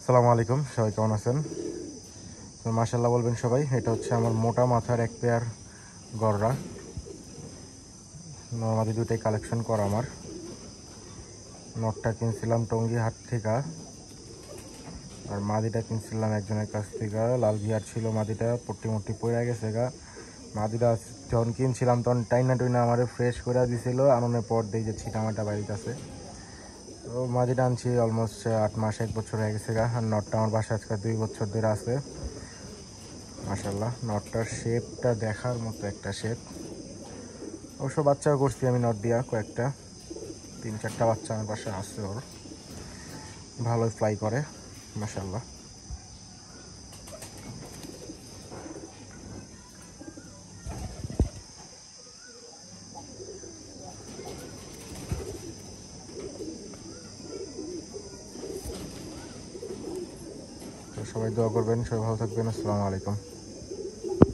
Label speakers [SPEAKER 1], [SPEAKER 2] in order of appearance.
[SPEAKER 1] আসসালামু আলাইকুম, সবাই কেমন আছেন? তো মাশাআল্লাহ বলবেন সবাই। এটা হচ্ছে আমার মোটা মাথার এক পেয়ার গররা। নরমালি দুইটাই কালেকশন করা আমার। নটটা কিনছিলাম টঙ্গী হাট থেকে, আর মাদিটা কিনছিলাম একজনের কাছ থেকে। লাল গিয়ার ছিল মাদিটা, পট্টি মুট্টি পড়ে গেছে গা। মাদিটা যখন কিনছিলাম তখন টাইনা টুইনা আমারে ফ্রেশ করে দিছিল, আননের পর দিয়ে যে ছিটামাটা বাড়িতে আছে। তো মাদিটা আনছি অলমোস্ট 8 মাস 1 বছর হয়ে গেছে গা। আর নটটা আমার বাসায় আজকে 2 বছর ধরে আছে। মাশাআল্লাহ, নটটার শেপটা দেখার মতো একটা শেপ। অবশ্য বাচ্চাও করছি আমি নট দিয়া কয়েকটা, 3-4টা বাচ্চা আমার বাসায় আছে ওর। ভালোই ফ্লাই করে মাশাআল্লাহ। তো সবাই দোয়া করবেন, সবাই ভালো থাকবেন। আসসালামু আলাইকুম।